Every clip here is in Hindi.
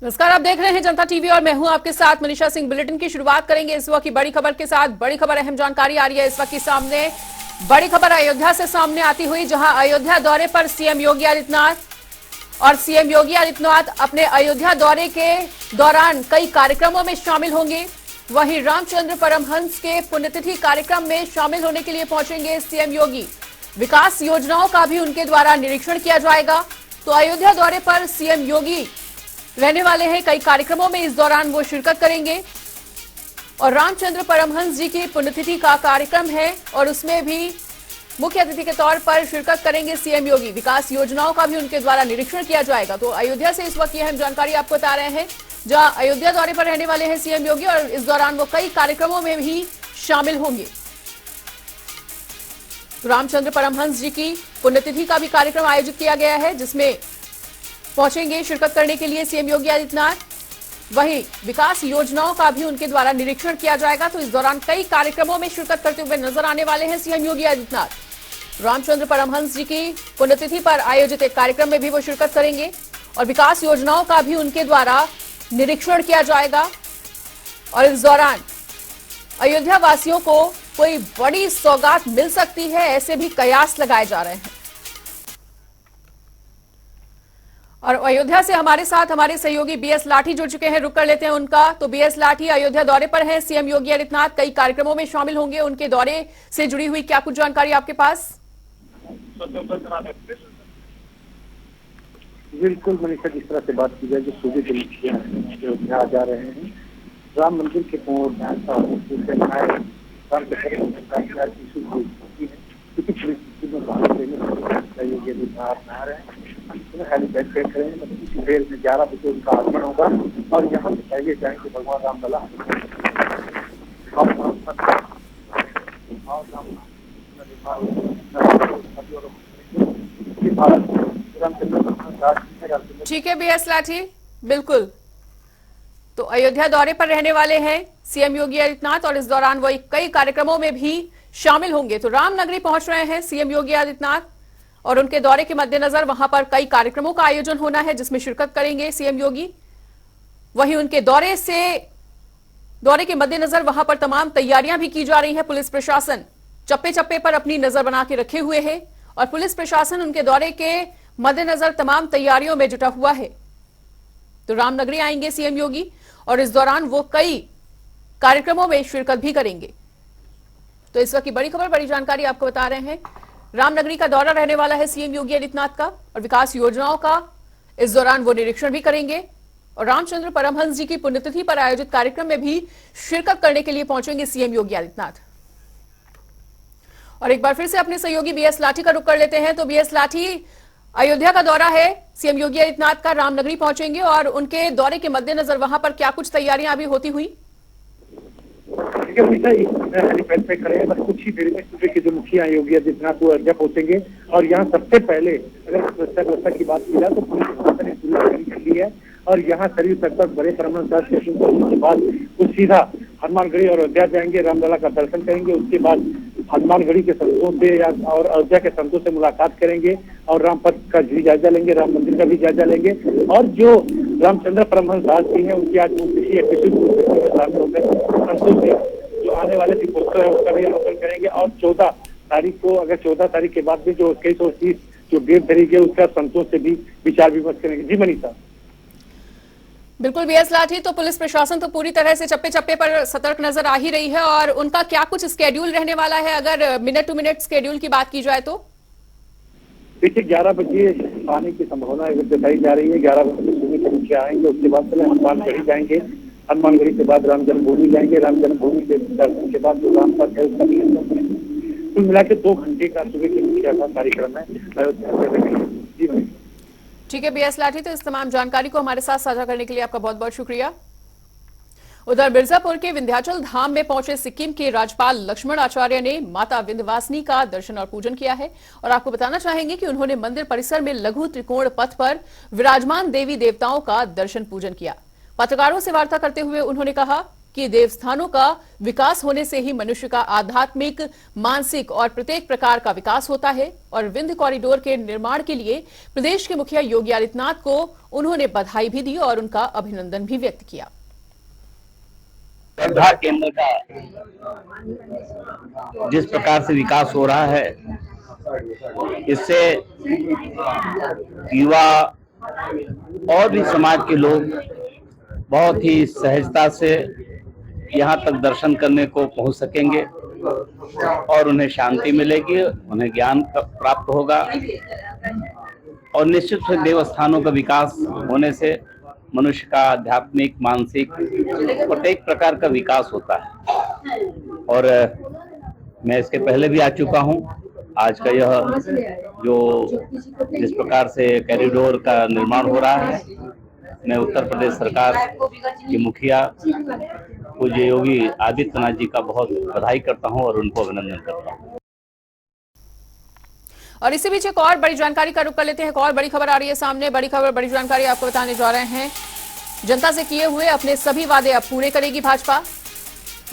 नमस्कार, आप देख रहे हैं जनता टीवी और मैं हूं आपके साथ मनीषा सिंह। बुलेटिन की शुरुआत करेंगे इस वक्त की बड़ी खबर के साथ। बड़ी खबर, अहम जानकारी आ रही है इस वक्त की सामने। बड़ी खबर अयोध्या से सामने आती हुई, जहां अयोध्या दौरे पर सीएम योगी आदित्यनाथ और सीएम योगी आदित्यनाथ अपने अयोध्या दौरे के दौरान कई कार्यक्रमों में शामिल होंगे। वहीं रामचंद्र परमहंस के पुण्यतिथि कार्यक्रम में शामिल होने के लिए पहुंचेंगे सीएम योगी। विकास योजनाओं का भी उनके द्वारा निरीक्षण किया जाएगा। तो अयोध्या दौरे पर सीएम योगी रहने वाले हैं। कई कार्यक्रमों में इस दौरान वो शिरकत करेंगे और रामचंद्र परमहंस जी की पुण्यतिथि का कार्यक्रम है और उसमें भी मुख्य अतिथि के तौर पर शिरकत करेंगे सीएम योगी। विकास योजनाओं का भी उनके द्वारा निरीक्षण किया जाएगा। तो अयोध्या से इस वक्त की अहम जानकारी आपको बता रहे हैं, जहां अयोध्या दौरे पर रहने वाले हैं सीएम योगी और इस दौरान वो कई कार्यक्रमों में भी शामिल होंगे। तो रामचंद्र परमहंस जी की पुण्यतिथि का भी कार्यक्रम आयोजित किया गया है, जिसमें पहुंचेंगे शिरकत करने के लिए सीएम योगी आदित्यनाथ। वहीं विकास योजनाओं का भी उनके द्वारा निरीक्षण किया जाएगा। तो इस दौरान कई कार्यक्रमों में शिरकत करते हुए नजर आने वाले हैं सीएम योगी आदित्यनाथ। रामचंद्र परमहंस जी की पुण्यतिथि पर आयोजित एक कार्यक्रम में भी वो शिरकत करेंगे और विकास योजनाओं का भी उनके द्वारा निरीक्षण किया जाएगा। और इस दौरान अयोध्या वासियों को कोई बड़ी सौगात मिल सकती है, ऐसे भी कयास लगाए जा रहे हैं। और अयोध्या से हमारे साथ हमारे सहयोगी बीएस लाठी जुड़ चुके हैं, रुक कर लेते हैं उनका। तो बीएस लाठी, अयोध्या दौरे पर हैं सीएम योगी आदित्यनाथ, कई कार्यक्रमों में शामिल होंगे। उनके दौरे से जुड़ी हुई क्या कुछ जानकारी आपके पास? बिल्कुल मनीषा, जिस तरह से बात की जाए, जो सूबे के मुखिया अयोध्या आ जा रहे हैं, राम मंदिर के योगी आदित्यनाथ आ रहे हैं। हेलीपैड पे खड़े हैं। इसी देर में 11 बजे उनका आगमन होगा और यहाँ से पहले जाएंगे भगवान रामलला। ठीक है बीएस लाठी, बिल्कुल। तो अयोध्या दौरे पर रहने वाले हैं सीएम योगी आदित्यनाथ और इस दौरान वो कई कार्यक्रमों में भी शामिल होंगे। तो रामनगरी पहुंच रहे हैं सीएम योगी आदित्यनाथ और उनके दौरे के मद्देनजर वहां पर कई कार्यक्रमों का आयोजन होना है, जिसमें शिरकत करेंगे सीएम योगी। वहीं उनके दौरे के मद्देनजर वहां पर तमाम तैयारियां भी की जा रही हैं। पुलिस प्रशासन चप्पे चप्पे पर अपनी नजर बना के रखे हुए है और पुलिस प्रशासन उनके दौरे के मद्देनजर तमाम तैयारियों में जुटा हुआ है। तो रामनगरी आएंगे सीएम योगी और इस दौरान वो कई कार्यक्रमों में शिरकत भी करेंगे। तो इस वक्त की बड़ी खबर, बड़ी जानकारी आपको बता रहे हैं। रामनगरी का दौरा रहने वाला है सीएम योगी आदित्यनाथ का और विकास योजनाओं का इस दौरान वो निरीक्षण भी करेंगे और रामचंद्र परमहंस जी की पुण्यतिथि पर आयोजित कार्यक्रम में भी शिरकत करने के लिए पहुंचेंगे सीएम योगी आदित्यनाथ। और एक बार फिर से अपने सहयोगी बीएस लाठी का रुख कर लेते हैं। तो बीएस लाठी, अयोध्या का दौरा है सीएम योगी आदित्यनाथ का, रामनगरी पहुंचेंगे और उनके दौरे के मद्देनजर वहां पर क्या कुछ तैयारियां अभी होती हुई? हेलीपैड पे खड़े हैं। बस कुछ ही देर में सूबे के जो मुखिया योगी आदित्यनाथ वो अयोध्या पहुंचेंगे और यहाँ सबसे पहले अगर सुरक्षा व्यवस्था की बात की जाए तो पुलिस प्रशासन ने पूरी तैयारी कर ली है और यहाँ सरयू तट पर बड़े परमहंस के बाद वो सीधा हनुमानगढ़ी और अयोध्या जाएंगे, रामलला का दर्शन करेंगे। उसके बाद हनुमानगढ़ी के संतों से और अयोध्या के संतों से मुलाकात करेंगे और रामपथ का भी जायजा लेंगे, राम मंदिर का भी जायजा लेंगे। और जो रामचंद्र परमहंस दास जी हैं, उनकी आज शामिल होकर संतों से जो आने वाले दीपोत्सव है उसका भी अवलोकन करेंगे। और 14 तारीख को, अगर 14 तारीख के बाद भी जो 2130 जो डेट धरी है उसका संतों से भी विचार विमर्श करेंगे। जी मनीषा। बिल्कुल बीएस लाठी, तो पुलिस प्रशासन तो पूरी तरह से चप्पे चप्पे पर सतर्क नजर आ ही रही है और उनका क्या कुछ स्केड्यूल रहने वाला है, अगर मिनट टू मिनट स्केड्यूल की बात की जाए तो? देखिए 11 बजे आने की संभावना बताई जा रही है। 11 बजे सूबे के मुखिया आएंगे, उसके बाद पहले हनुमानगढ़ी जाएंगे, हनुमानगढ़ी के बाद राम जन्मभूमि जाएंगे, राम जन्मभूमि के दर्शन के बाद जो रामपथ है उसका भी कुल मिला के 2 घंटे का सूबे के मुखिया का कार्यक्रम है अयोध्या। ठीक है बीएस लाठी, तो इस तमाम जानकारी को हमारे साथ साझा करने के लिए आपका बहुत बहुत शुक्रिया। उधर मिर्जापुर के विंध्याचल धाम में पहुंचे सिक्किम के राज्यपाल लक्ष्मण आचार्य ने माता विंध्यवासिनी का दर्शन और पूजन किया है और आपको बताना चाहेंगे कि उन्होंने मंदिर परिसर में लघु त्रिकोण पथ पर विराजमान देवी देवताओं का दर्शन पूजन किया। पत्रकारों से वार्ता करते हुए उन्होंने कहा कि देवस्थानों का विकास होने से ही मनुष्य का आध्यात्मिक, मानसिक और प्रत्येक प्रकार का विकास होता है। और विंध्य कॉरिडोर के निर्माण के लिए प्रदेश के मुखिया योगी आदित्यनाथ को उन्होंने बधाई भी दी और उनका अभिनंदन भी व्यक्त किया। श्रद्धा केंद्र का जिस प्रकार से विकास हो रहा है, इससे युवा और भी समाज के लोग बहुत ही सहजता से यहाँ तक दर्शन करने को पहुँच सकेंगे और उन्हें शांति मिलेगी, उन्हें ज्ञान प्राप्त होगा और निश्चित रूप से देवस्थानों का विकास होने से मनुष्य का आध्यात्मिक, मानसिक प्रत्येक प्रकार का विकास होता है। और मैं इसके पहले भी आ चुका हूँ। आज का यह जो जिस प्रकार से कॉरिडोर का निर्माण हो रहा है, मैं उत्तर प्रदेश सरकार के मुखिया पूज्य योगी आदित्यनाथ जी का बहुत बधाई करता हूं और उनको अभिनंदन करता हूं। और इसी बीच एक और बड़ी जानकारी का रुख कर लेते हैं। एक और बड़ी खबर आ रही है सामने। बड़ी खबर, बड़ी जानकारी आपको बताने जा रहे हैं। जनता से किए हुए अपने सभी वादे अब पूरे करेगी भाजपा।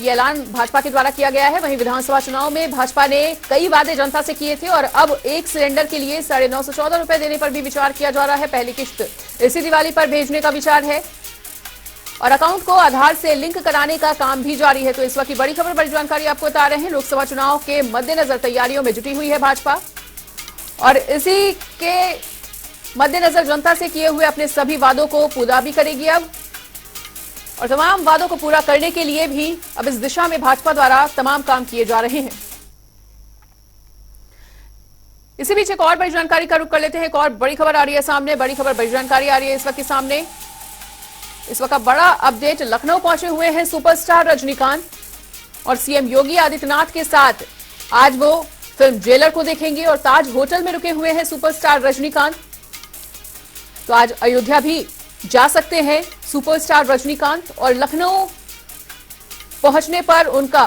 ये ऐलान भाजपा के द्वारा किया गया है। वहीं विधानसभा चुनाव में भाजपा ने कई वादे जनता से किए थे और अब एक सिलेंडर के लिए 914 रुपए देने पर भी विचार किया जा रहा है। पहली किश्त इसी दिवाली पर भेजने का विचार है और अकाउंट को आधार से लिंक कराने का काम भी जारी है। तो इस वक्त की बड़ी खबर, बड़ी जानकारी आपको बता रहे हैं। लोकसभा चुनाव के मद्देनजर तैयारियों में जुटी हुई है भाजपा और इसी के मद्देनजर जनता से किए हुए अपने सभी वादों को पूरा भी करेगी अब। और तमाम वादों को पूरा करने के लिए भी अब इस दिशा में भाजपा द्वारा तमाम काम किए जा रहे हैं। इसी बीच एक और बड़ी जानकारी का रुख कर लेते हैं। एक और बड़ी खबर आ रही है सामने। बड़ी खबर, बड़ी जानकारी आ रही है इस वक्त के सामने। इस वक्त का बड़ा अपडेट, लखनऊ पहुंचे हुए हैं सुपरस्टार रजनीकांत और सीएम योगी आदित्यनाथ के साथ आज वो फिल्म जेलर को देखेंगे और ताज होटल में रुके हुए हैं सुपरस्टार रजनीकांत। तो आज अयोध्या भी जा सकते हैं सुपरस्टार रजनीकांत और लखनऊ पहुंचने पर उनका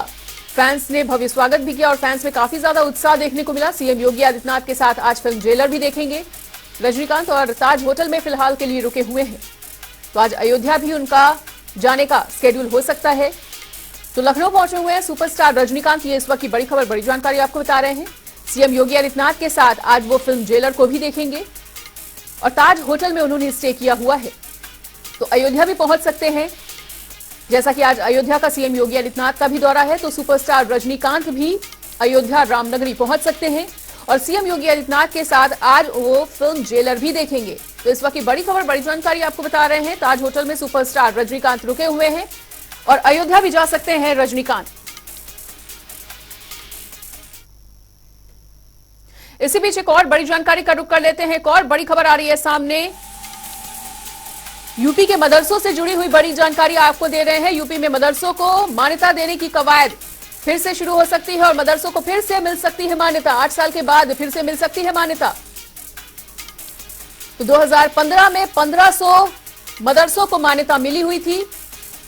फैंस ने भव्य स्वागत भी किया और फैंस में काफी ज्यादा उत्साह देखने को मिला। सीएम योगी आदित्यनाथ के साथ आज फिल्म जेलर भी देखेंगे रजनीकांत और ताज होटल में फिलहाल के लिए रुके हुए हैं। तो आज अयोध्या भी उनका जाने का स्केड्यूल हो सकता है। तो लखनऊ पहुंचे हुए हैं सुपरस्टार रजनीकांत। ये इस वक्त की बड़ी खबर, बड़ी जानकारी आपको बता रहे हैं। सीएम योगी आदित्यनाथ के साथ आज वो फिल्म जेलर को भी देखेंगे और ताज होटल में उन्होंने स्टे किया हुआ है। तो अयोध्या भी पहुंच सकते हैं। जैसा कि आज अयोध्या का सीएम योगी आदित्यनाथ का भी दौरा है, तो सुपरस्टार रजनीकांत भी अयोध्या रामनगरी पहुंच सकते हैं और सीएम योगी आदित्यनाथ के साथ आज वो फिल्म जेलर भी देखेंगे। तो इस वक्त की बड़ी खबर, बड़ी जानकारी आपको बता रहे हैं। ताज होटल में सुपरस्टार रजनीकांत रुके हुए हैं और अयोध्या भी जा सकते हैं रजनीकांत। इसी बीच एक और बड़ी जानकारी का रुख कर लेते हैं। एक और बड़ी खबर आ रही है सामने। यूपी के मदरसों से जुड़ी हुई बड़ी जानकारी आपको दे रहे हैं। यूपी में मदरसों को मान्यता देने की कवायद फिर से शुरू हो सकती है और मदरसों को फिर से मिल सकती है मान्यता। 8 साल के बाद फिर से मिल सकती है मान्यता। तो 2015 में 1500 मदरसों को मान्यता मिली हुई थी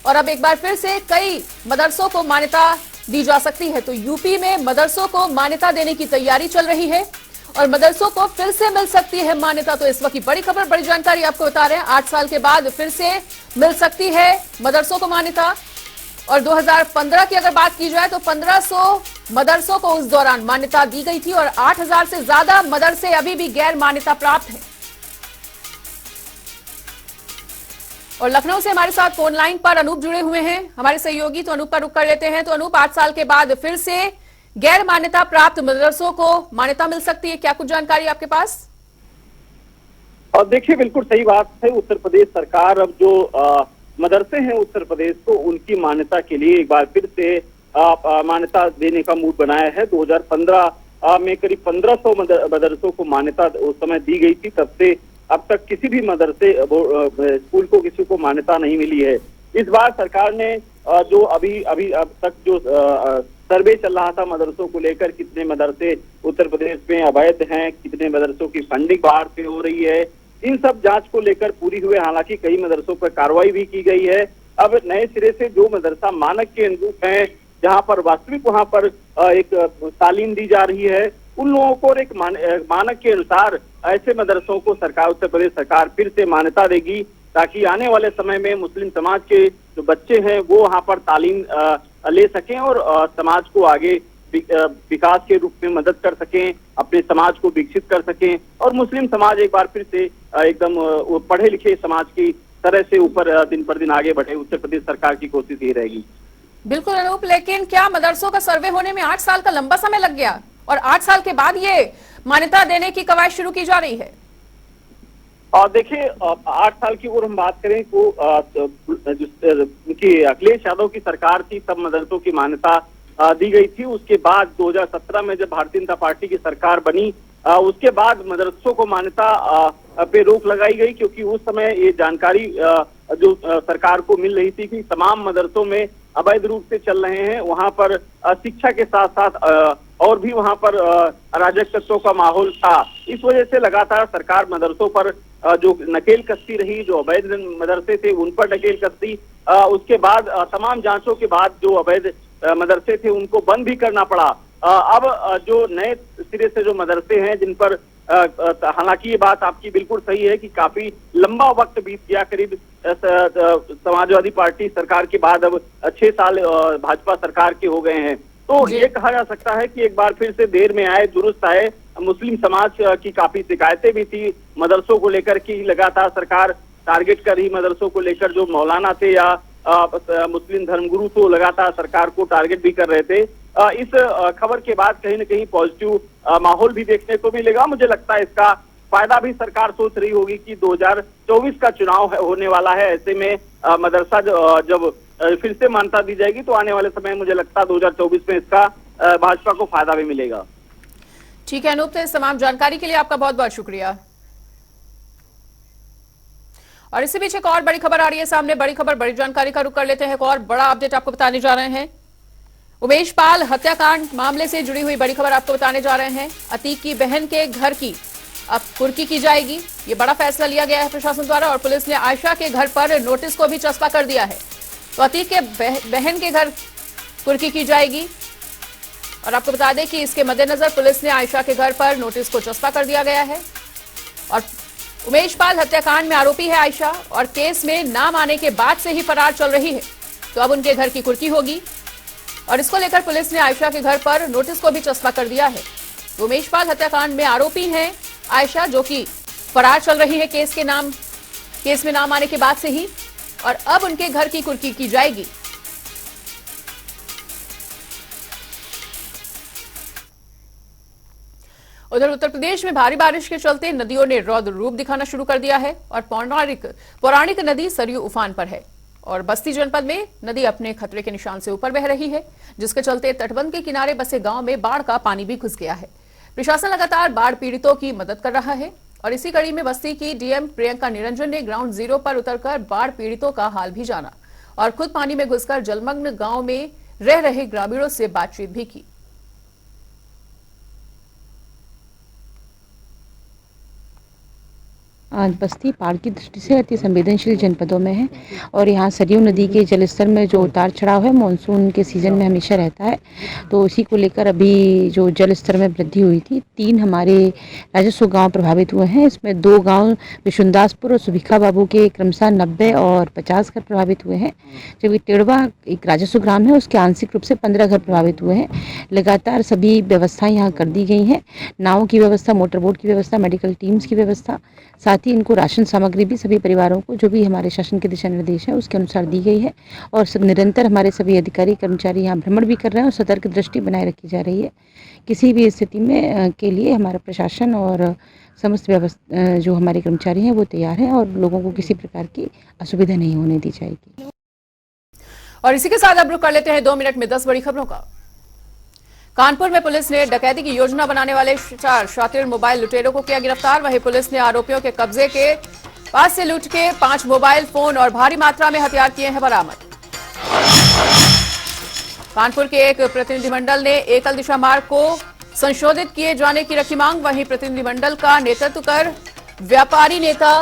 और अब एक बार फिर से कई मदरसों को मान्यता दी जा सकती है। तो यूपी में मदरसों को मान्यता देने की तैयारी चल रही है और मदरसों को फिर से मिल सकती है मान्यता। तो इस वक्त की बड़ी खबर, बड़ी जानकारी आपको बता रहे हैं। 8 साल के बाद फिर से मिल सकती है मदरसों को मान्यता। और 2015 की अगर बात की जाए तो 1500 मदरसों को उस दौरान मान्यता दी गई थी और 8000 से ज्यादा मदरसे अभी भी गैर मान्यता प्राप्त हैं। और लखनऊ से हमारे साथ फोन लाइन पर अनूप जुड़े हुए हैं, हमारे सहयोगी। तो अनूप का रुख कर लेते हैं। तो अनूप, 8 साल के बाद फिर से गैर मान्यता प्राप्त मदरसों को मान्यता मिल सकती है, क्या कुछ जानकारी आपके पास? और देखिए, बिल्कुल सही बात है। उत्तर प्रदेश सरकार अब जो मदरसे हैं उत्तर प्रदेश को, उनकी मान्यता के लिए एक बार फिर से मान्यता देने का मूड बनाया है। 2015 में करीब 1500 मदरसों को मान्यता उस समय दी गई थी। तब से अब तक किसी भी मदरसे स्कूल को किसी को मान्यता नहीं मिली है। इस बार सरकार ने जो अभी अब तक जो सर्वे चल रहा था मदरसों को लेकर, कितने मदरसे उत्तर प्रदेश में अवैध हैं, कितने मदरसों की फंडिंग बाहर से हो रही है, इन सब जांच को लेकर पूरी हुए। हालांकि कई मदरसों पर कार्रवाई भी की गई है। अब नए सिरे से जो मदरसा मानक के अनुरूप है, जहां पर वास्तविक वहां पर एक तालीम दी जा रही है, उन लोगों को एक मानक के अनुसार ऐसे मदरसों को सरकार, उत्तर प्रदेश सरकार फिर से मान्यता देगी। ताकि आने वाले समय में मुस्लिम समाज के जो बच्चे हैं वो वहाँ पर तालीम ले सकें और समाज को आगे विकास के रूप में मदद कर सकें, अपने समाज को विकसित कर सकें और मुस्लिम समाज एक बार फिर से एकदम पढ़े लिखे समाज की तरह से ऊपर दिन पर दिन आगे बढ़े। उत्तर प्रदेश सरकार की कोशिश ये रहेगी। बिल्कुल अनूप, लेकिन क्या मदरसों का सर्वे होने में 8 साल का लंबा समय लग गया और 8 साल के बाद ये मान्यता देने की कवायद शुरू की जा रही है? और देखिए 8 साल की ओर हम बात करें तो उनकी अखिलेश यादव की सरकार थी, तब मदरसों की मान्यता दी गई थी। उसके बाद 2017 में जब भारतीय जनता पार्टी की सरकार बनी उसके बाद मदरसों को मान्यता पे रोक लगाई गई, क्योंकि उस समय ये जानकारी जो सरकार को मिल रही थी कि तमाम मदरसों में अवैध रूप से चल रहे हैं, वहां पर शिक्षा के साथ साथ और भी वहां पर अराजक तत्वों का माहौल था। इस वजह से लगातार सरकार मदरसों पर जो नकेल कसती रही, जो अवैध मदरसे थे उन पर नकेल कसती। उसके बाद तमाम जांचों के बाद जो अवैध मदरसे थे उनको बंद भी करना पड़ा। अब जो नए सिरे से जो मदरसे हैं जिन पर हालांकि ये बात आपकी बिल्कुल सही है कि काफी लंबा वक्त बीत गया, करीब समाजवादी पार्टी सरकार के बाद अब 6 साल भाजपा सरकार के हो गए हैं, तो ये कहा जा सकता है कि एक बार फिर से देर में आए दुरुस्त आए। मुस्लिम समाज की काफी शिकायतें भी थी मदरसों को लेकर कि लगातार सरकार टारगेट कर रही मदरसों को लेकर, जो मौलाना थे या मुस्लिम धर्मगुरु तो लगातार सरकार को टारगेट भी कर रहे थे। इस खबर के बाद कहीं न कहीं पॉजिटिव माहौल भी देखने को मिलेगा। मुझे लगता है इसका फायदा भी सरकार सोच रही होगी कि 2024 का चुनाव होने वाला है, ऐसे में मदरसा जब फिर से मान्यता दी जाएगी तो आने वाले समय मुझे लगता है 2024 में इसका भाजपा को फायदा भी मिलेगा। ठीक है अनूप, इस तमाम जानकारी के लिए आपका बहुत बहुत शुक्रिया। और इसी बीच एक और बड़ी खबर आ रही है सामने, बड़ी खबर बड़ी जानकारी का रुख कर लेते हैं। एक और बड़ा अपडेट आपको बताने जा रहे हैं। उमेश पाल हत्याकांड मामले से जुड़ी हुई बड़ी खबर आपको बताने जा रहे हैं। अतीक की बहन के घर की अब कुर्की की जाएगी, ये बड़ा फैसला लिया गया है प्रशासन द्वारा और पुलिस ने आयशा के घर पर नोटिस को भी चस्पा कर दिया है। तो अतीक के बहन के घर कुर्की की जाएगी और आपको बता दें कि इसके मद्देनजर पुलिस ने आयशा के घर पर नोटिस को चस्पा कर दिया गया है। और उमेश पाल हत्याकांड में आरोपी है आयशा और केस में नाम आने के बाद से ही फरार चल रही है, तो अब उनके घर की कुर्की होगी और इसको लेकर पुलिस ने आयशा के घर पर नोटिस को भी चस्पा कर दिया है। उमेश पाल हत्याकांड में आरोपी हैं आयशा, जो कि फरार चल रही है केस में नाम आने के बाद से ही, और अब उनके घर की कुर्की की जाएगी। उधर उत्तर प्रदेश में भारी बारिश के चलते नदियों ने रौद्र रूप दिखाना शुरू कर दिया है और पौराणिक नदी सरयू उफान पर है और बस्ती जनपद में नदी अपने खतरे के निशान से ऊपर बह रही है, जिसके चलते तटबंध के किनारे बसे गांव में बाढ़ का पानी भी घुस गया है। प्रशासन लगातार बाढ़ पीड़ितों की मदद कर रहा है और इसी कड़ी में बस्ती की डीएम प्रियंका निरंजन ने ग्राउंड जीरो पर उतरकर बाढ़ पीड़ितों का हाल भी जाना और खुद पानी में घुसकर जलमग्न गांव में रह रहे ग्रामीणों से बातचीत भी की। बस्ती बाढ़ की दृष्टि से अति संवेदनशील जनपदों में है और यहाँ सरयू नदी के जलस्तर में जो उतार चढ़ाव है मानसून के सीजन में हमेशा रहता है, तो उसी को लेकर अभी जो जल स्तर में वृद्धि हुई थी। 3 हमारे राजस्व गांव प्रभावित हुए हैं, इसमें 2 गांव विशुनदासपुर और सुभिखा बाबू के क्रमशः 90 और 50 घर प्रभावित हुए हैं, जबकि टेड़वा एक राजस्व ग्राम है उसके आंशिक रूप से 15 घर प्रभावित हुए हैं। लगातार सभी व्यवस्थाएं यहाँ कर दी गई हैं, नावों की व्यवस्था, मोटर बोट की व्यवस्था, मेडिकल टीम्स की व्यवस्था, साथ ही इनको राशन सामग्री भी सभी परिवारों को जो भी हमारे शासन के दिशा निर्देश है उसके अनुसार दी गई है और सब निरंतर हमारे सभी अधिकारी कर्मचारी यहाँ भ्रमण भी कर रहे हैं और सतर्क दृष्टि बनाए रखी जा रही है। किसी भी स्थिति में के लिए हमारा प्रशासन और समस्त व्यवस्था जो हमारे कर्मचारी हैं वो तैयार हैं और लोगों को किसी प्रकार की असुविधा नहीं होने दी जाएगी। और इसी के साथ अब रुक कर लेते हैं 2 मिनट में 10 बड़ी खबरों का। कानपुर में पुलिस ने डकैती की योजना बनाने वाले 4 शातिर मोबाइल लुटेरों को किया गिरफ्तार। वहीं पुलिस ने आरोपियों के कब्जे के पास से लूट के 5 मोबाइल फोन और भारी मात्रा में हथियार किए हैं बरामद। कानपुर के एक प्रतिनिधिमंडल ने एकल दिशा मार्ग को संशोधित किए जाने की रखी मांग। वहीं प्रतिनिधिमंडल का नेतृत्व कर व्यापारी नेता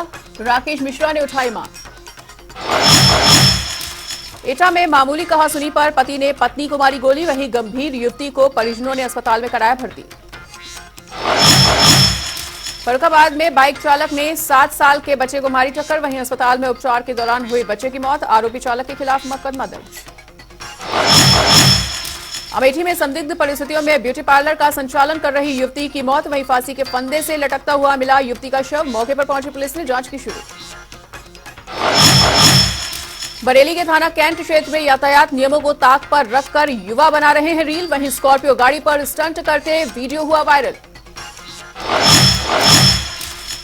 राकेश मिश्रा ने उठाई मांग। एटा में मामूली कहासुनी पर पति ने पत्नी को मारी गोली, वहीं गंभीर युवती को परिजनों ने अस्पताल में कराया भर्ती। फर्रुखाबाद में बाइक चालक ने 7 साल के बच्चे को मारी टक्कर, वहीं अस्पताल में उपचार के दौरान हुई बच्चे की मौत। आरोपी चालक के खिलाफ मुकदमा दर्ज। अमेठी में संदिग्ध परिस्थितियों में ब्यूटी पार्लर का संचालन कर रही युवती की मौत, वहीं फांसी के फंदे से लटकता हुआ मिला युवती का शव। मौके पर पहुंची पुलिस ने जांच की शुरू। बरेली के थाना कैंट क्षेत्र में यातायात नियमों को ताक पर रखकर युवा बना रहे हैं रील, वहीं स्कॉर्पियो गाड़ी पर स्टंट करते वीडियो हुआ वायरल।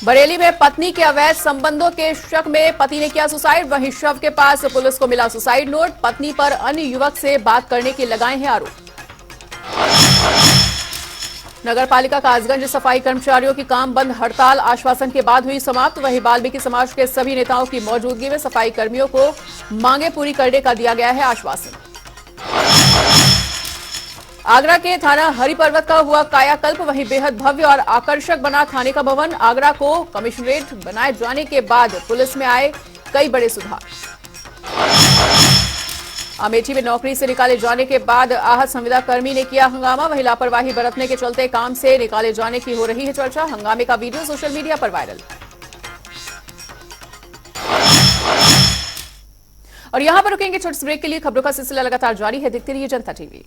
बरेली में पत्नी के अवैध संबंधों के शक में पति ने किया सुसाइड, वहीं शव के पास पुलिस को मिला सुसाइड नोट। पत्नी पर अन्य युवक से बात करने के लगाए हैं आरोप। नगर पालिका कासगंज सफाई कर्मचारियों की काम बंद हड़ताल आश्वासन के बाद हुई समाप्त, वहीं वाल्मीकि समाज के सभी नेताओं की मौजूदगी में सफाई कर्मियों को मांगे पूरी करने का दिया गया है आश्वासन। आगरा के थाना हरिपर्वत का हुआ कायाकल्प, वहीं बेहद भव्य और आकर्षक बना थाने का भवन। आगरा को कमिश्नरेट बनाए जाने के बाद पुलिस में आए कई बड़े सुधार। अमेठी में नौकरी से निकाले जाने के बाद आहत संविदा कर्मी ने किया हंगामा, वहीं लापरवाही बरतने के चलते काम से निकाले जाने की हो रही है चर्चा। हंगामे का वीडियो सोशल मीडिया पर वायरल। और यहां पर रुकेंगे छोटे से ब्रेक के लिए। खबरों का सिलसिला लगातार जारी है, देखते रहिए जनता टीवी।